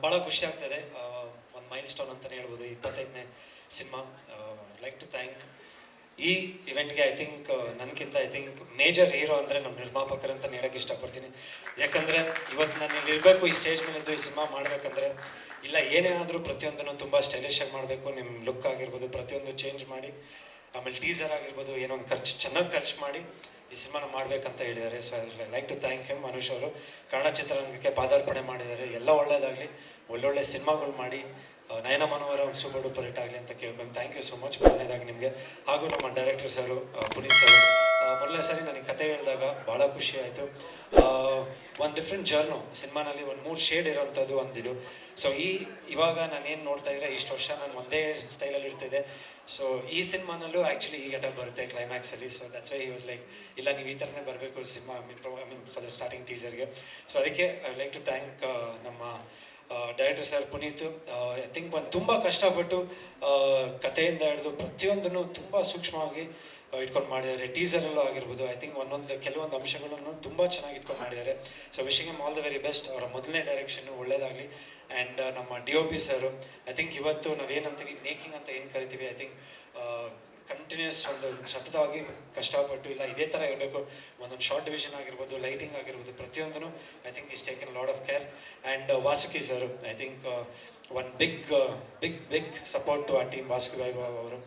ಭಾಳ ಖುಷಿ ಆಗ್ತದೆ. ಒಂದು ಮೈಲ್ ಸ್ಟೋನ್ ಅಂತಲೇ ಹೇಳ್ಬೋದು 25ನೇ ಸಿನಿಮಾ. ಲೈಕ್ ಟು ಥ್ಯಾಂಕ್ ಈ ಇವೆಂಟ್ಗೆ ಐ ಥಿಂಕ್ ನನಗಿಂತ ಐ ಥಿಂಕ್ ಮೇಜರ್ ಹೀರೋ ಅಂದರೆ ನಮ್ಮ ನಿರ್ಮಾಪಕರು ಅಂತ ಹೇಳೋಕ್ಕೆ ಇಷ್ಟಪಡ್ತೀನಿ. ಯಾಕಂದರೆ ಇವತ್ತು ನಾನು ಇಲ್ಲಿ ಇರಬೇಕು, ಈ ಸ್ಟೇಜ್ ಮೇಲಿದ್ದು ಈ ಸಿನಿಮಾ ಮಾಡಬೇಕಂದ್ರೆ ಇಲ್ಲ ಏನೇ ಆದರೂ ಪ್ರತಿಯೊಂದನ್ನು ತುಂಬ ಸ್ಟೈಲಿಶಾಗಿ ಮಾಡಬೇಕು. ನಿಮ್ಮ ಲುಕ್ ಆಗಿರ್ಬೋದು ಪ್ರತಿಯೊಂದು ಚೇಂಜ್ ಮಾಡಿ, ಆಮೇಲೆ ಟೀಸರ್ ಆಗಿರ್ಬೋದು ಏನೋ ಒಂದು ಚೆನ್ನಾಗಿ ಖರ್ಚು ಮಾಡಿ ಈ ಸಿನಿಮಾನ ಮಾಡಬೇಕಂತ ಹೇಳಿದ್ದಾರೆ. So I like to thank him. Anush ಅವರು ಕನ್ನಡ ಚಿತ್ರರಂಗಕ್ಕೆ ಪಾದಾರ್ಪಣೆ ಮಾಡಿದ್ದಾರೆ. ಎಲ್ಲ ಒಳ್ಳೆಯದಾಗಲಿ, ಒಳ್ಳೊಳ್ಳೆ ಸಿನಿಮಾಗಳು ಮಾಡಿ ನಯನ ಮನೋಹರ ಒಂದು ಸೂಪರ್ ಡೂಪರ್ ಹಿಟ್ ಆಗಲಿ ಅಂತ ಕೇಳ್ಕೊಂಡು ಥ್ಯಾಂಕ್ ಯು ಸೊ ಮಚ್ ಮೊದಲನೇದಾಗಿ ನಿಮಗೆ. ಹಾಗೂ ನಮ್ಮ ಡೈರೆಕ್ಟರ್ ಸರು ಪುನೀತ್ ಸರ್, ಮೊದಲನೇ ಸರಿ ನನಗೆ ಕತೆ ಹೇಳಿದಾಗ ಭಾಳ ಖುಷಿ ಆಯಿತು. ಒಂದು ಡಿಫ್ರೆಂಟ್ ಜರ್ನು ಸಿನಿಮಾನಲ್ಲಿ ಒಂದು 3 ಶೇಡ್ ಇರೋವಂಥದ್ದು ಒಂದಿದು. ಸೊ ಇವಾಗ ನಾನೇನು ನೋಡ್ತಾ ಇದ್ರೆ ಇಷ್ಟು ವರ್ಷ ನಾನು ಒಂದೇ ಸ್ಟೈಲಲ್ಲಿ ಇರ್ತಿದ್ದೆ. ಸೊ ಈ ಸಿನಿಮಾನಲ್ಲೂ ಆ್ಯಕ್ಚುಲಿ ಈ ಗೆಟಪ್ ಬರುತ್ತೆ ಕ್ಲೈಮ್ಯಾಕ್ಸಲ್ಲಿ. So that's why he was like ಇಲ್ಲ ನೀವು ಈ ಥರನೇ ಬರಬೇಕು cinema I mean for the starting ಟೀಸರ್ಗೆ. ಸೊ ಅದಕ್ಕೆ ಐ ಲೈಕ್ ಟು ಥ್ಯಾಂಕ್ ನಮ್ಮ director sir Puneeth. I think ಒಂದು ತುಂಬ ಕಷ್ಟಪಟ್ಟು ಕಥೆಯಿಂದ ಹಿಡಿದು ಪ್ರತಿಯೊಂದನ್ನು ತುಂಬ ಸೂಕ್ಷ್ಮವಾಗಿ ಇಟ್ಕೊಂಡು ಮಾಡಿದ್ದಾರೆ. ಟೀಸರಲ್ಲೂ ಆಗಿರ್ಬೋದು ಐ ಥಿಂಕ್ ಕೆಲವೊಂದು ಅಂಶಗಳನ್ನು ತುಂಬ ಚೆನ್ನಾಗಿ ಇಟ್ಕೊಂಡು ಮಾಡಿದ್ದಾರೆ. So wishing him all the very best. ಅವರ ಮೊದಲನೇ ಡೈರೆಕ್ಷನ್ನು ಒಳ್ಳೆಯದಾಗಲಿ. ಆ್ಯಂಡ್ ನಮ್ಮ DOP ಸರು ಐ ಥಿಂಕ್ ಇವತ್ತು ನಾವೇನಂತೀವಿ ಮೇಕಿಂಗ್ ಅಂತ ಏನು ಕರಿತೀವಿ, ಐ ಥಿಂಕ್ ಕಂಟಿನ್ಯೂಸ್ ಒಂದು ಸತತವಾಗಿ ಕಷ್ಟಪಟ್ಟು ಇಲ್ಲ ಇದೇ ಥರ ಇರಬೇಕು. ಒಂದೊಂದು ಶಾರ್ಟ್ ಡಿವಿಷನ್ ಆಗಿರ್ಬೋದು, ಲೈಟಿಂಗ್ ಆಗಿರ್ಬೋದು, ಪ್ರತಿಯೊಂದೂ I think is taken lot of care. And Vasuki sir I think one big support to ಆ ಟೀಮ್. ವಾಸುಕಿ ವೈಭವ್ ಅವರು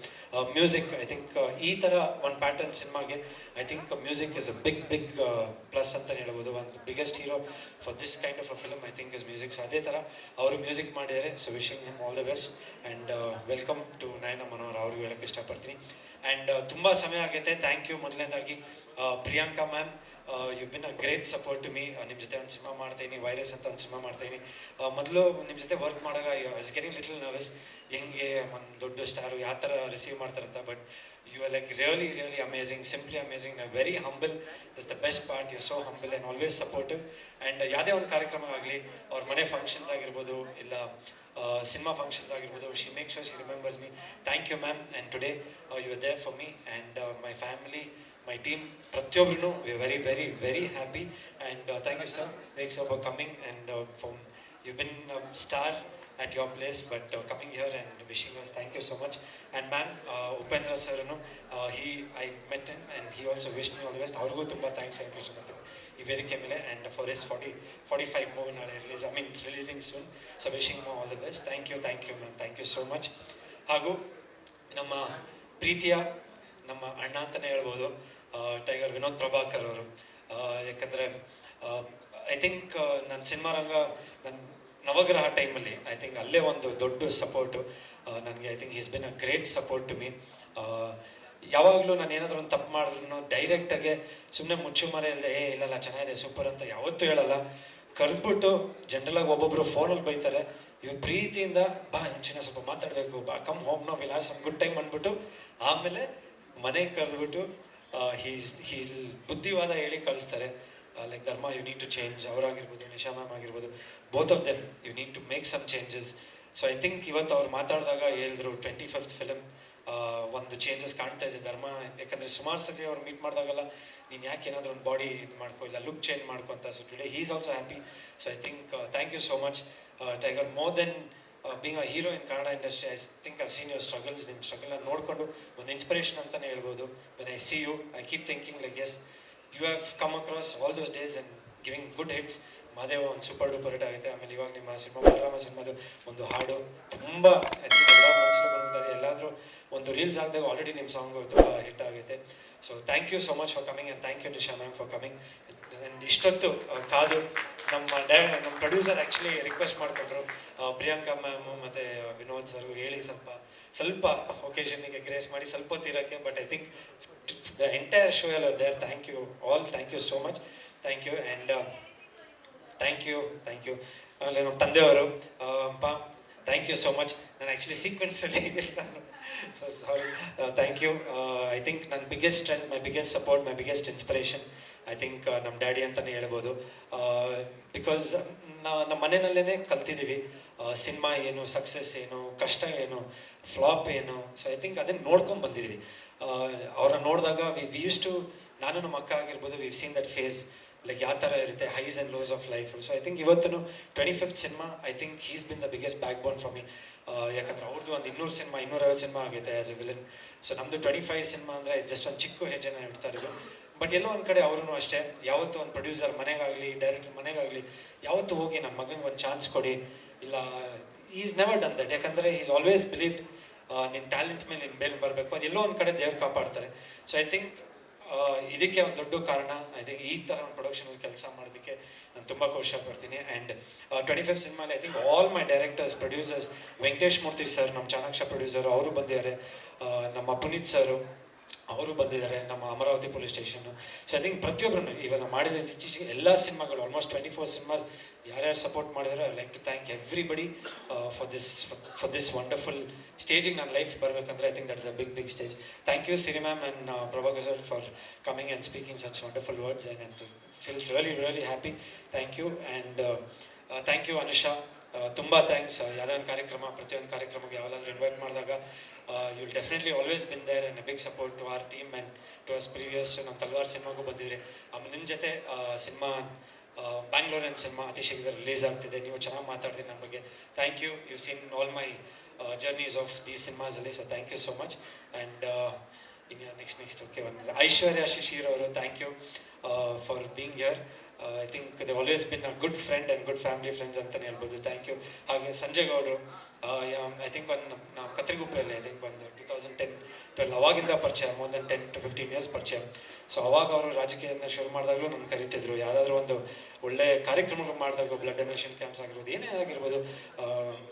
ಮ್ಯೂಸಿಕ್ ಐ ಥಿಂಕ್ ಈ ಥರ ಒಂದು ಪ್ಯಾಟರ್ನ್ ಸಿನಿಮಾಗೆ I think music is a big plus ಅಂತಲೇ ಹೇಳ್ಬೋದು. ಒಂದು biggest hero for this kind of a film I think is music. So ಅದೇ ಥರ ಅವರು ಮ್ಯೂಸಿಕ್ ಮಾಡಿದ್ದಾರೆ. So wishing him all the best and welcome to ನಯನ ಮನೋಹರ್. ಅವ್ರಿಗೂ ಹೇಳೋಕ್ಕೆ ಇಷ್ಟಪಡ್ತೀನಿ. ಆ್ಯಂಡ್ ತುಂಬ ಸಮಯ ಆಗೈತೆ. ಥ್ಯಾಂಕ್ ಯು ಮೊದಲನೇದಾಗಿ Priyanka ma'am, you been a great support to me. ನಿಮ್ಮ ಜೊತೆ ಒಂದು ಸಿನಿಮಾ ಮಾಡ್ತಾಯಿನಿ, ವೈರಸ್ ಅಂತ ಒಂದು ಸಿನಿಮಾ ಮಾಡ್ತಾಯಿನಿ. ಮೊದಲು ನಿಮ್ಮ ಜೊತೆ ವರ್ಕ್ ಮಾಡಾಗ I was getting little nervous, ಹೆಂಗೆ ಒಂದು ದೊಡ್ಡ ಸ್ಟಾರು ಯಾವ ಥರ ರಿಸೀವ್ ಮಾಡ್ತಾರಂತ. But you are like really amazing, simply amazing. Very humble, this the best part. You so humble and always supportive. And ಯಾವುದೇ ಒಂದು ಕಾರ್ಯಕ್ರಮ ಆಗಲಿ, ಅವ್ರ ಮನೆ ಫಂಕ್ಷನ್ಸ್ ಆಗಿರ್ಬೋದು ಇಲ್ಲ ಸಿನಿಮಾ ಫಂಕ್ಷನ್ಸ್ ಆಗಿರ್ಬೋದು, she make sure she remembers me. Thank you ma'am. And today you are there for me and my family, my team, ಪ್ರತಿಯೊಬ್ಬರೂ we very happy. And thank you sir make sir for coming and for you been star at your place, but coming here and wishing us, thank you so much. And ma'am, Upendra sir, I met him and he also wished me all the best. Aurigu tumba thanks ಹೇಳ್ತೀನಿ ಇಷ್ಟಪಡ್ತೀನಿ ಈ ವೇದಿಕೆ ಮೇಲೆ. and for his 45 movie ನಾಳೆ release, I mean releasing soon. So wishing ಹim all the best. Thank you ma'am, thank you so much. ಹಾಗೂ ನಮ್ಮ ಪ್ರೀತಿಯ ನಮ್ಮ ಅಣ್ಣ ಅಂತಲೇ ಹೇಳ್ಬೋದು, ಟೈಗರ್ ವಿನೋದ್ ಪ್ರಭಾಕರ್ ಅವರು. ಯಾಕಂದರೆ ಐ ಥಿಂಕ್ ನನ್ನ ಸಿನಿಮಾ ರಂಗ ನನ್ನ ನವಗ್ರಹ ಟೈಮಲ್ಲಿ ಐ ಥಿಂಕ್ ಅಲ್ಲೇ ಒಂದು ದೊಡ್ಡ ಸಪೋರ್ಟು ನನಗೆ. I think is been a great support to me. ಯಾವಾಗಲೂ ನಾನು ಏನಾದರೂ ಒಂದು ತಪ್ಪು ಮಾಡಿದ್ರು ಡೈರೆಕ್ಟಾಗೆ ಸುಮ್ಮನೆ ಮುಚ್ಚುಮರೆ ಇಲ್ಲದೆ ಇಲ್ಲ ಚೆನ್ನಾಗಿದೆ ಸೂಪರ್ ಅಂತ ಯಾವತ್ತೂ ಹೇಳಲ್ಲ. ಕರೆದ್ಬಿಟ್ಟು ಜನರಲಾಗಿ ಒಬ್ಬೊಬ್ಬರು ಫೋನಲ್ಲಿ ಬೈತಾರೆ, ಇವ್ರು ಪ್ರೀತಿಯಿಂದ ಬಾ ಇಂಚಿನ ಸ್ವಲ್ಪ ಮಾತಾಡಬೇಕು, ಬಾ come home no will have some good time ಅಂದ್ಬಿಟ್ಟು ಆಮೇಲೆ ಮನೆಗೆ ಕರೆದ್ಬಿಟ್ಟು ಹೀ ಬುದ್ಧಿವಾದ ಹೇಳಿ ಕಳಿಸ್ತಾರೆ. Like Dharma, you need to change. ಅವರಾಗಿರ್ಬೋದು, ನಿಶಾ ಮ್ಯಾಮ್ ಆಗಿರ್ಬೋದು, both of them you need to make some changes. So I think ಇವತ್ತು ಅವ್ರು ಮಾತಾಡಿದಾಗ ಹೇಳಿದ್ರು 25th ಫಿಲಮ್ ಒಂದು ಚೇಂಜಸ್ ಕಾಣ್ತಾ ಇದೆ ಧರ್ಮ. ಯಾಕಂದರೆ ಸುಮಾರು ಸತಿ ಅವ್ರು ಮೀಟ್ ಮಾಡಿದಾಗಲ್ಲ ನೀನು ಯಾಕೆ ಏನಾದರೂ ಒಂದು ಬಾಡಿ ಇದು ಮಾಡ್ಕೊ ಇಲ್ಲ ಲುಕ್ ಚೇಂಜ್ ಮಾಡ್ಕೊ ಅಂತ. So today he is also happy. So I think thank you so much tiger. More than being a hero in Kannada industry, I think I've seen your struggles. ನಿಮ್ಮ ಸ್ಟ್ರಗಲ್ನ ನೋಡಿಕೊಂಡು ಒಂದು ಇನ್ಸ್ಪಿರೇಷನ್ ಅಂತಲೇ ಹೇಳ್ಬೋದು. When I see you I keep thinking like as you have come across all those days and giving good hits. Madeva ಒಂದು super duper hit ಆಗುತ್ತೆ. ಆಮೇಲೆ ಇವಾಗ ನಿಮ್ಮ ಸಿನಿಮಾ ಬಲರಾಮ ಸಿನಿಮಾದು ಒಂದು ಹಾಡು ತುಂಬ ಐ ಥಿಂಕ್ ಎಲ್ಲ ಮನಸ್ಸಲ್ಲಿ ಬಂದಿದೆ. ಎಲ್ಲಾದರೂ ಒಂದು ರೀಲ್ಸ್ ಆಗಿದಾಗ ಆಲ್ರೆಡಿ ನಿಮ್ಮ ಸಾಂಗು ತುಂಬ ಹಿಟ್ ಆಗುತ್ತೆ. So thank you so much for coming and thank you Nisha ma'am for coming. And ಇಷ್ಟೊತ್ತು ಕಾದು ನಮ್ಮ ಪ್ರೊಡ್ಯೂಸರ್ ಆ್ಯಕ್ಚುಲಿ ರಿಕ್ವೆಸ್ಟ್ ಮಾಡಿಕೊಂಡ್ರು ಪ್ರಿಯಾಂಕಾ ಮ್ಯಾಮು ಮತ್ತು ವಿನೋದ್ ಸರ್ ಹೇಳಿ ಸ್ವಲ್ಪ ಒಕೇಶನ್ನಿಗೆ ಗ್ರೇಸ್ ಮಾಡಿ ಸ್ವಲ್ಪ ಹೊತ್ತಿರೋಕ್ಕೆ. But I think the entire show are there. Thank you all, thank you so much, thank you. And thank you ಆಮೇಲೆ ನಮ್ಮ ತಂದೆಯವರು ಥ್ಯಾಂಕ್ ಯು ಸೋ ಮಚ್. ನಾನು ಆ್ಯಕ್ಚುಲಿ ಸೀಕ್ವೆನ್ಸಲ್ಲಿ so sorry. Thank you. I think ನನ್ನ biggest strength, my biggest support, my biggest inspiration I think ನಮ್ಮ daddy ಅಂತಲೇ ಹೇಳ್ಬೋದು. Because ನಮ್ಮ ಮನೆಯಲ್ಲೇ ಕಲ್ತಿದ್ದೀವಿ ಸಿನಿಮಾ ಏನು, ಸಕ್ಸಸ್ ಏನು, ಕಷ್ಟ ಏನು, ಫ್ಲಾಪ್ ಏನು. ಸೊ ಐ ಥಿಂಕ್ ಅದನ್ನು ನೋಡ್ಕೊಂಡು ಬಂದಿದ್ದೀವಿ. ಅವ್ರನ್ನ ನೋಡಿದಾಗ ವಿ ಯೂಸ್ ಟು, ನಾನು ನಮ್ಮ ಅಕ್ಕ ಆಗಿರ್ಬೋದು, we seen that phase. Like ಯಾವ ಥರ ಇರುತ್ತೆ highs and lows of life. So I think ಇವತ್ತು 25th cinema I think he's been the biggest backbone for me. ಯಾಕಂದರೆ ಅವ್ರದ್ದು ಒಂದು 200 ಸಿನಿಮಾ 250 ಸಿನಿಮಾ ಆಗಿದೆ ಆ್ಯಸ್ ಎ ವಿಲನ್. ಸೊ ನಮ್ಮದು 25 cinema ಅಂದರೆ ಜಸ್ಟ್ ಒಂದು ಚಿಕ್ಕ ಹೆಜ್ಜೆನ ಇಡ್ತಾ ಇರೋದು. ಬಟ್ ಎಲ್ಲೋ ಒಂದು ಕಡೆ ಅವರು ಅಷ್ಟೇ, ಯಾವತ್ತೂ ಒಂದು ಪ್ರೊಡ್ಯೂಸರ್ ಮನೆಗಾಗಲಿ ಡೈರೆಕ್ಟರ್ ಮನೆಗಾಗಲಿ ಯಾವತ್ತೂ ಹೋಗಿ ನನ್ನ ಮಗನಿಗೆ ಒಂದು ಚಾನ್ಸ್ ಕೊಡಿ ಇಲ್ಲ, ಈಸ್ ನೆವರ್ ಡನ್ ದಟ್. ಯಾಕಂದರೆ ಈಸ್ ಆಲ್ವೇಸ್ ಬಿಲೀವ್ಡ್ ನಿನ್ನ ಟ್ಯಾಲೆಂಟ್ ಮೇಲೆ ನಿನ್ನ ಮೇಲೆ ಬರಬೇಕು, ಅದು ಎಲ್ಲೋ ಒಂದು ಕಡೆ ದೇವ್ರು ಕಾಪಾಡ್ತಾರೆ. ಸೊ ಐ ಥಿಂಕ್ ಇದಕ್ಕೆ ಒಂದು ದೊಡ್ಡ ಕಾರಣ ಐ ಥಿಂಕ್ ಈ ಥರ ಒಂದು ಪ್ರೊಡಕ್ಷನಲ್ಲಿ ಕೆಲಸ ಮಾಡೋದಕ್ಕೆ ನಾನು ತುಂಬ ಖುಷಿ ಪಡ್ತೀನಿ. ಆ್ಯಂಡ್ 25 ಸಿನಿಮಾಲಿ I think all my directors producers, Venkatesh Murthy sir ನಮ್ಮ ಚಾಣಾಕ್ಷ ಪ್ರೊಡ್ಯೂಸರು ಅವರು ಬಂದಿದ್ದಾರೆ, ನಮ್ಮ ಪುನೀತ್ ಸರು ಅವರು ಬಂದಿದ್ದಾರೆ, ನಮ್ಮ Amaravati police station. So I think ಪ್ರತಿಯೊಬ್ಬರು ಇವಾಗ ಮಾಡಿದ ಇತ್ತೀಚೆಗೆ ಎಲ್ಲ ಸಿನಿಮಾಗಳು ಆಲ್ಮೋಸ್ಟ್ 24 ಸಿನಿಮಾಸ್ ಯಾರ್ಯಾರು ಸಪೋರ್ಟ್ ಮಾಡಿದಾರೋ I like to thank everybody for this wonderful ಸ್ಟೇಜಿಗೆ ನನ್ನ ಲೈಫ್ ಬರಬೇಕಂದ್ರೆ I think that's a big stage. Thank you Siri ma'am and Prabhakar sir for coming and speaking such wonderful words and feel really happy. Thank you. And thank you Anusha, ತುಂಬ thanks. ಯಾವುದೋ ಒಂದು ಕಾರ್ಯಕ್ರಮ ಪ್ರತಿಯೊಂದು ಕಾರ್ಯಕ್ರಮಕ್ಕೆ ಯಾವಾಗಾದ್ರೂ ಇನ್ವೈಟ್ ಮಾಡಿದಾಗ you will definitely always been there and a big support to our team and to us previous. ನಮ್ಮ ತಲ್ವಾರ್ ಸಿನಿಮಾಗೂ ಬಂದಿದ್ರಿ. ನಿಮ್ಮ ಜೊತೆ ಸಿನಿಮಾ ಬ್ಯಾಂಗ್ಳೂರಿನ ಸಿನಿಮಾ ಅತಿ ಶೀಘ್ರ ರಿಲೀಸ್ ಆಗ್ತಿದೆ. ನೀವು ಚೆನ್ನಾಗಿ ಮಾತಾಡ್ತೀನಿ ನನ್ನ ಬಗ್ಗೆ. Thank you. You seen all my journeys of the ಸಿನಿಮಾಸಲ್ಲಿ. So thank you so much. And ಇನ್ನು ನೆಕ್ಸ್ಟ್ ಓಕೆ ಒಂದು ಐಶ್ವರ್ಯ ಶಿಶಿರ್ ಅವರು, thank you for being here. I think they always been a good friend and good family friends ಅಂತಲೇ ಹೇಳ್ಬೋದು. Thank you. ಹಾಗೆ ಸಂಜಯ್ ಗೌಡರು, I think ಒಂದು ನಾವು ಕತ್ರಿಗುಪ್ಪೆಯಲ್ಲಿ ಐ ಥಿಂಕ್ ಒಂದು 2010-12 ಅವಾಗಿಂದ ಪರಿಚಯ, ಮೋರ್ ದೆನ್ 10 to 15 years ಪರಿಚಯ. ಸೊ ಅವಾಗ ಅವರು ರಾಜಕೀಯದಿಂದ ಶುರು ಮಾಡಿದಾಗಲೂ ನಮ್ಗೆ ಕರಿತಿದ್ರು. ಯಾವುದಾದ್ರೂ ಒಂದು ಒಳ್ಳೆ ಕಾರ್ಯಕ್ರಮಗಳು ಮಾಡಿದಾಗ, ಬ್ಲಡ್ ಡೊನೇಷನ್ ಕ್ಯಾಂಪ್ಸ್ ಆಗಿರ್ಬೋದು, ಏನೇ ಆಗಿರ್ಬೋದು,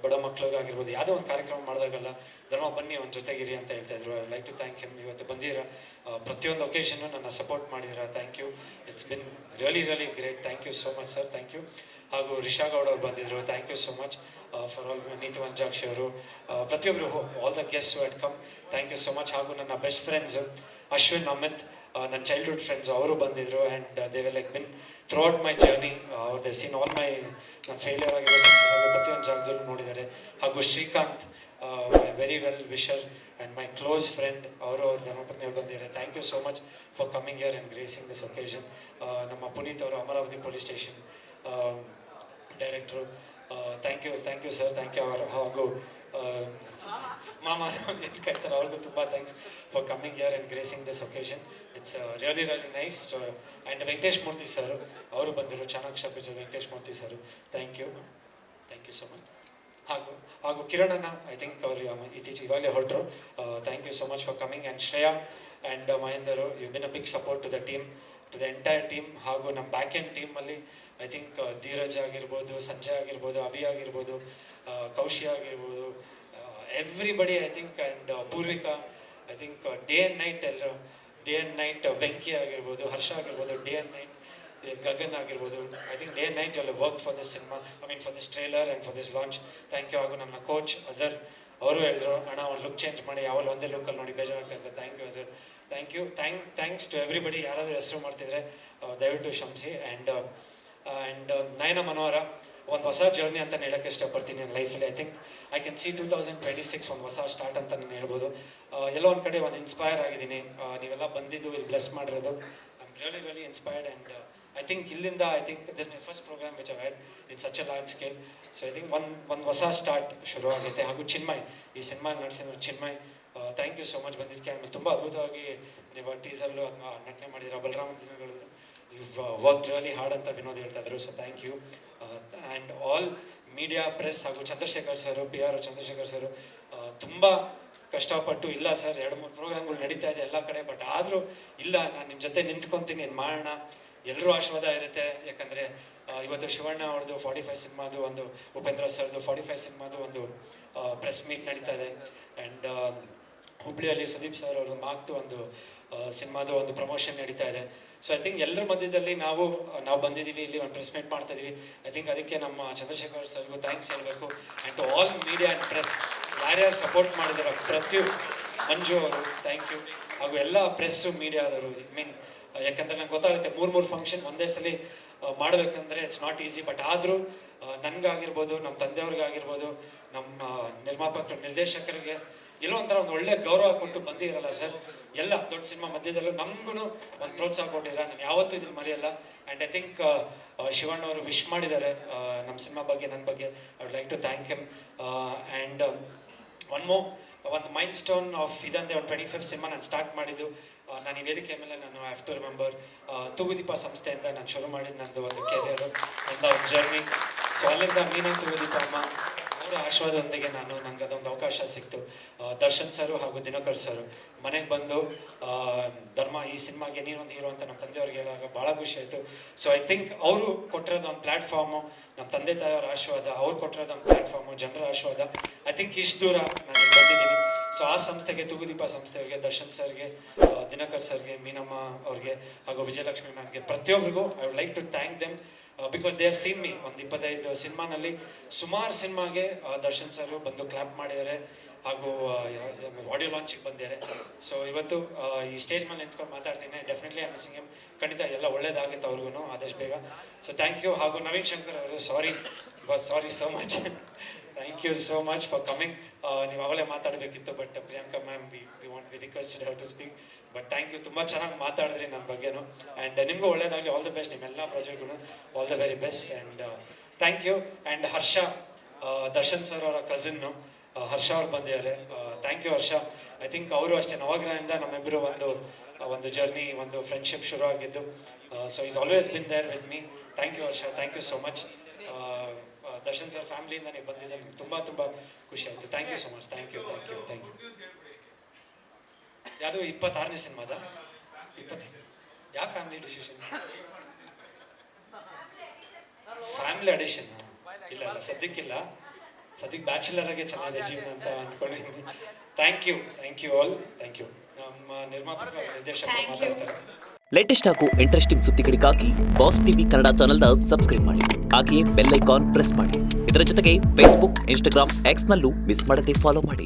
ಬಡ ಮಕ್ಳಿಗಾಗಿರ್ಬೋದು, ಯಾವುದೋ ಒಂದು ಕಾರ್ಯಕ್ರಮ ಮಾಡಿದಾಗಲ್ಲ ಧರ್ಮ ಬನ್ನಿ ಒಂದು ಜೊತೆಗಿರಿ ಅಂತ ಹೇಳ್ತಾಯಿದ್ರು. I like to thank him. ಇವತ್ತು ಬಂದಿರ ಪ್ರತಿಯೊಂದು ಒಕೇಶನ್ನು ನನ್ನ ಸಪೋರ್ಟ್ ಮಾಡಿದ್ದೀರಾ. Thank you. It's been really great. Thank you so much sir. Thank you. ಹಾಗೂ ರಿಷಾ ಗೌಡ್ ಅವ್ರು ಬಂದಿದ್ದರು. Thank you so much for all. Neetu Vanajakshi ಅವರು, ಪ್ರತಿಯೊಬ್ಬರು all the guest who had come, thank you so much. ಹಾಗೂ ನನ್ನ best friends Ashwin, Amit, ನನ್ನ childhood friends ಅವರು ಬಂದಿದ್ದರು. And they will like been throughout my journey. They seen all my ನನ್ನ failure ಆಗಿರೋ success ಆಗಿ ಪ್ರತಿಯೊಂದು ಜಾಗದಲ್ಲೂ ನೋಡಿದ್ದಾರೆ. ಹಾಗೂ Srikanth, my very well wisher and my close friend, ಅವರು ಅವ್ರ ಧರ್ಮಪತ್ನಿಯವರು ಬಂದಿದ್ದಾರೆ. Thank you so much for coming here and gracing this occasion. ನಮ್ಮ ಪುನೀತ್ ಅವರು Amaravati police station director, thank you sir. Thank you. ಅವರು ಹಾಗೂ ಮಾಮ ಏನು ಕರೀತಾರೆ ಅವ್ರಿಗೂ ತುಂಬ thanks for coming here and gracing this occasion. It's really nice. And Venkatesh Murthy sir ಅವರು ಬಂದರು, Chanaksha picture Venkatesh Murthy sir, thank you so much. ಹಾಗೂ ಕಿರಣಣ್ಣ, ಐ ಥಿಂಕ್ ಅವರು ಇತ್ತೀಚೆಗೆ ಇವಾಗಲೇ ಹೊರಟರು. Thank you so much for coming. And Shreya and Mahendar, you been a big support to the team, to the entire team. ಹಾಗೂ ನಮ್ಮ ಬ್ಯಾಕ್ ಎಂಡ್ ಟೀಮಲ್ಲಿ ಐ ಥಿಂಕ್ ಧೀರಜ್ ಆಗಿರ್ಬೋದು, ಸಂಜಯ್ ಆಗಿರ್ಬೋದು, ಅಭಿ ಆಗಿರ್ಬೋದು, ಕೌಶಿ ಆಗಿರ್ಬೋದು, everybody I think. And Poorvika, I think day and night Venki ಆಗಿರ್ಬೋದು, ಹರ್ಷ ಆಗಿರ್ಬೋದು, day and night Gagan ಆಗಿರ್ಬೋದು, I think day and night ಎಲ್ಲ work for this cinema, I mean for this trailer and for this launch. Thank you. ಹಾಗೂ ನನ್ನ coach Azhar ಅವರು ಹೇಳಿದ್ರು, ಅಣ್ಣ ಒಂದು ಲುಕ್ ಚೇಂಜ್ ಮಾಡಿ, ಯಾವಲ್ಲ ಒಂದೇ ಲುಕ್ಕಲ್ಲಿ ನೋಡಿ ಬೇಜಾರಾಗ್ತದೆ ಅಂತ. Thank you Azhar. Thank you. Thanks to everybody. ಯಾರಾದರೂ ಹೆಸರು ಮಾಡ್ತಿದ್ರೆ ದಯವಿಟ್ಟು ಕ್ಷಮಿಸಿ. ಆ್ಯಂಡ್ ನಯನ ಮನೋಹರ, ಒಂದು ಹೊಸ ಜರ್ನಿ ಅಂತ ಹೇಳೋಕ್ಕೆ ಇಷ್ಟಪಡ್ತೀನಿ ನನ್ನ ಲೈಫಲ್ಲಿ. I think I can see 2026 ಒಂದು ಹೊಸ ಸ್ಟಾರ್ಟ್ ಅಂತ ನಾನು ಹೇಳ್ಬೋದು. ಎಲ್ಲೋ ಒಂದು ಕಡೆ ಒಂದು ಇನ್ಸ್ಪೈರ್ ಆಗಿದ್ದೀನಿ. ನೀವೆಲ್ಲ ಬಂದಿದ್ದು ಇಲ್ಲಿ ಬ್ಲೆಸ್ ಮಾಡಿರೋದು, I am really inspired. And I think ಇಲ್ಲಿಂದ I think this my first program which I had in such a large scale. So I think ಒಂದು ಹೊಸ ಸ್ಟಾರ್ಟ್ ಶುರು ಆಗುತ್ತೆ. ಹಾಗೂ ಚಿನ್ಮಯ್, ಈ ಸಿನಿಮಾ ನಡೆಸಿದ್ರು Chinmay, thank you so much ಬಂದಿದ್ದಕ್ಕೆ. ಆಮೇಲೆ ತುಂಬ ಅದ್ಭುತವಾಗಿ ನೀವು ಟೀಸರ್ಲು ಅದನ್ನ ನಟನೆ ಮಾಡಿದ್ದೀರಾ. ಬಲರಾಮ ದಿನಗಳು ವರ್ಕ್ ರಿಯಲಿ ಹಾರ್ಡ್ ಅಂತ ವಿನೋದ್ ಹೇಳ್ತಾ ಇದ್ರು. So thank you. And all media, press ಹಾಗೂ ಚಂದ್ರಶೇಖರ್ ಸರು, PR ಚಂದ್ರಶೇಖರ್ ಸರು ತುಂಬ ಕಷ್ಟಪಟ್ಟು, ಇಲ್ಲ ಸರ್ 2-3 ಪ್ರೋಗ್ರಾಮ್ಗಳು ನಡೀತಾ ಇದೆ ಎಲ್ಲ ಕಡೆ, ಬಟ್ ಆದರೂ ಇಲ್ಲ ನಾನು ನಿಮ್ಮ ಜೊತೆ ನಿಂತ್ಕೊತೀನಿ, ಇದು ಮಾಡೋಣ, ಎಲ್ಲರೂ ಆಶೀರ್ವಾದ ಇರುತ್ತೆ. ಯಾಕಂದರೆ ಇವತ್ತು ಶಿವಣ್ಣ ಅವ್ರದ್ದು 45 ಸಿನಿಮಾದು ಒಂದು, ಉಪೇಂದ್ರ ಸರ್ದು 45 ಸಿನಿಮಾದು ಒಂದು ಪ್ರೆಸ್ ಮೀಟ್ ನಡೀತಾ ಇದೆ. ಆ್ಯಂಡ್ ಹುಬ್ಳಿಯಲ್ಲಿ ಸುದೀಪ್ ಸರ್ ಅವ್ರದ್ದು ಮಾಗ್ತು ಒಂದು ಸಿನಿಮಾದು ಒಂದು ಪ್ರಮೋಷನ್ ನಡೀತಾ ಇದೆ. ಸೊ ಐ ಥಿಂಕ್ ಎಲ್ಲರ ಮಧ್ಯದಲ್ಲಿ ನಾವು ಬಂದಿದ್ದೀವಿ, ಇಲ್ಲಿ ಒಂದು ಪ್ರೆಸ್ ಮೀಟ್ ಮಾಡ್ತಾ ಇದೀವಿ. ಐ ಥಿಂಕ್ ಅದಕ್ಕೆ ನಮ್ಮ ಚಂದ್ರಶೇಖರ್ ಸರ್ಗೂ ಥ್ಯಾಂಕ್ಸ್ ಹೇಳಬೇಕು. And to all media and press, ಯಾರ್ಯಾರು ಸಪೋರ್ಟ್ ಮಾಡಿದಾರೆ ಪ್ರತಿ ಮಂಜು ಅವರು, ಥ್ಯಾಂಕ್ ಯು. ಹಾಗೂ ಎಲ್ಲ ಪ್ರೆಸ್ಸು ಮೀಡಿಯಾದವರು, ಮೀನ್ ಯಾಕಂದರೆ ನಂಗೆ ಗೊತ್ತಾಗುತ್ತೆ 3 ಫಂಕ್ಷನ್ ಒಂದೇ ಸಲ ಮಾಡಬೇಕಂದ್ರೆ ಇಟ್ಸ್ ನಾಟ್ ಈಸಿ. ಬಟ್ ಆದರೂ ನನಗಾಗಿರ್ಬೋದು, ನಮ್ಮ ತಂದೆಯವ್ರಿಗಾಗಿರ್ಬೋದು, ನಮ್ಮ ನಿರ್ಮಾಪಕರು, ನಿರ್ದೇಶಕರಿಗೆ ಎಲ್ಲೋ ಒಂಥರ ಒಂದು ಒಳ್ಳೆ ಗೌರವ ಕೊಟ್ಟು ಬಂದಿರಲ್ಲ ಸರ್. ಎಲ್ಲ ದೊಡ್ಡ ಸಿನಿಮಾ ಮಧ್ಯದಲ್ಲೂ ನಮಗೂ ಒಂದು ಪ್ರೋತ್ಸಾಹ ಕೊಟ್ಟಿರ, ನಾನು ಯಾವತ್ತೂ ಇದನ್ನು ಮರೆಯಲ್ಲ. ಆ್ಯಂಡ್ ಐ ಥಿಂಕ್ ಶಿವಣ್ಣ ಅವರು ವಿಶ್ ಮಾಡಿದ್ದಾರೆ ನಮ್ಮ ಸಿನಿಮಾ ಬಗ್ಗೆ, ನನ್ನ ಬಗ್ಗೆ. I would like to thank him. And ಒಂದು ಮೈಲ್ ಸ್ಟೋನ್ ಆಫ್ ಇದಂತೆ ಒಂದು 25th ಸಿನಿಮಾ ನಾನು ಸ್ಟಾರ್ಟ್ ಮಾಡಿದ್ದು. ನಾನು ಈ ವೇದಿಕೆ ಮೇಲೆ ನಾನು ಹ್ಯಾವ್ ಟು ರಿಮೆಂಬರ್ ತೂಗುದೀಪ ಸಂಸ್ಥೆಯಿಂದ ನಾನು ಶುರು ಮಾಡಿದ್ದು ನಂದು ಒಂದು ಕೆರಿಯರು, ನನ್ನ ಒಂದು ಜರ್ನಿ. ಸೊ ಅಲ್ಲಿಂದ ಮೀನಾ ತೂಗುದೀಪ ಅಮ್ಮ ಅವರ ಆಶೀರ್ವಾದದೊಂದಿಗೆ ನನಗೆ ಅದೊಂದು ಅವಕಾಶ ಸಿಕ್ತು. ದರ್ಶನ್ ಸರು ಹಾಗೂ ದಿನಕರ್ ಸರು ಮನೆಗೆ ಬಂದು ಧರ್ಮ ಈ ಸಿನಿಮಾಗೆ ನೀನೊಂದು ಹೀರೋ ಅಂತ ನಮ್ಮ ತಂದೆಯವ್ರಿಗೆ ಹೇಳಾಗ ಭಾಳ ಖುಷಿ ಆಯಿತು. ಸೊ ಐ ಥಿಂಕ್ ಅವರು ಕೊಟ್ಟಿರೋದು ಒಂದು ಪ್ಲ್ಯಾಟ್ಫಾರ್ಮು, ನಮ್ಮ ತಂದೆ ತಾಯಿಯವರ ಆಶೀರ್ವಾದ, ಅವ್ರು ಕೊಟ್ಟಿರೋದು ಒಂದು ಪ್ಲ್ಯಾಟ್ಫಾರ್ಮು, ಜನರ ಆಶೀರ್ವಾದ. ಐ ಥಿಂಕ್ ಇಷ್ಟು ದೂರ ನಾನು ಬಂದಿದ್ದೀನಿ. ಸೊ ಆ ಸಂಸ್ಥೆಗೆ, ತೂಗುದೀಪ ಸಂಸ್ಥೆಯವರಿಗೆ, ದರ್ಶನ್ ಸರ್ಗೆ, ದಿನಕರ್ ಸರ್ಗೆ, ಮೀನಮ್ಮ ಅವ್ರಿಗೆ ಹಾಗೂ ವಿಜಯಲಕ್ಷ್ಮಿ ಮ್ಯಾಮ್ಗೆ, ಪ್ರತಿಯೊಬ್ಬರಿಗೂ I would like to thank them. Because they have seen me ಒಂದು 25 ಸಿನಿಮಾನಲ್ಲಿ ಸುಮಾರು ಸಿನಿಮಾಗೆ ದರ್ಶನ್ ಸರು ಬಂದು ಕ್ಲಾಪ್ ಮಾಡಿದ್ದಾರೆ ಹಾಗೂ ಆಡಿಯೋ ಲಾಂಚಿಗೆ ಬಂದಿದ್ದಾರೆ. ಸೊ ಇವತ್ತು ಈ ಸ್ಟೇಜ್ ಮೇಲೆ ನಿಂತ್ಕೊಂಡು ಮಾತಾಡ್ತೀನಿ. Definitely I missing him. ಖಂಡಿತ ಎಲ್ಲ ಒಳ್ಳೇದಾಗುತ್ತೆ ಅವ್ರಿಗೂ ಆದಷ್ಟು ಬೇಗ. So thank you. ಹಾಗೂ ನವೀನ್ ಶಂಕರ್ ಅವರು sorry so much. Thank you so much for coming. ನೀವು ಅವಾಗಲೇ ಮಾತಾಡಬೇಕಿತ್ತು, but Priyanka ma'am we requested her to speak. But thank you, ತುಂಬ ಚೆನ್ನಾಗಿ ಮಾತಾಡಿದ್ರಿ ನನ್ನ ಬಗ್ಗೆನೂ. ಆ್ಯಂಡ್ ನಿಮಗೂ ಒಳ್ಳೇದಾಗಲಿ, ಆಲ್ ದ ಬೆಸ್ಟ್, ನಿಮ್ಮೆಲ್ಲ ಪ್ರಾಜೆಕ್ಟ್ಗೂ all the very best. And thank you. And Harsha, Darshan sir ಅವರ ಕಸಿನ್ನು ಹರ್ಷ ಅವ್ರು ಬಂದಿದ್ದಾರೆ. Thank you Harsha. I think ಅವರು ಅಷ್ಟೇ ನವಗ್ರಹದಿಂದ ನಮ್ಮಿಬ್ಬರು ಒಂದು ಜರ್ನಿ, ಒಂದು ಫ್ರೆಂಡ್ಶಿಪ್ ಶುರು ಆಗಿದ್ದು. So is always been there with me. Thank you Harsha, thank you so much. Darshan sir ಫ್ಯಾಮಿಲಿಯಿಂದ ನೀವು ಬಂದಿದ್ದೆ, ನನಗೆ ತುಂಬ ತುಂಬ ಖುಷಿ ಆಯಿತು. Thank you so much. Thank you. ಯಾವುದು 26ನೇ ಸಿನಿಮಾದ 20 ಯಾವ ಫ್ಯಾಮಿಲಿ ಡಿಸಿಷನ್? ಫ್ಯಾಮಿಲಿ ಅಡಿಷನ್ ಇಲ್ಲ ಸದ್ಯಕ್ಕಿಲ್ಲ. ಸದ್ಯಕ್ಕೆ ಬ್ಯಾಚುಲರ್ ಆಗಿ ಚೆನ್ನಾಗಿದೆ ಜೀವನ ಅಂತ ಅಂದ್ಕೊಂಡಿದ್ದೀನಿ. Thank you all. Thank you. ನಮ್ಮ ನಿರ್ಮಾಪಕ ನಿರ್ದೇಶಕರು ಮಾತಾಡ್ತಾರೆ. ಲೇಟೆಸ್ಟ್ ಹಾಗೂ ಇಂಟ್ರೆಸ್ಟಿಂಗ್ ಸುದ್ದಿಗಳಿಗಾಗಿ ಬಾಸ್ ಟಿವಿ ಕನ್ನಡ ಚಾನೆಲ್ನ ಸಬ್ಸ್ಕ್ರೈಬ್ ಮಾಡಿ. ಹಾಗೆಯೇ ಬೆಲ್ ಐಕಾನ್ ಪ್ರೆಸ್ ಮಾಡಿ. ಇದರ ಜೊತೆಗೆ ಫೇಸ್ಬುಕ್, ಇನ್ಸ್ಟಾಗ್ರಾಮ್, ಎಕ್ಸ್ನಲ್ಲೂ ಮಿಸ್ ಮಾಡದೆ ಫಾಲೋ ಮಾಡಿ.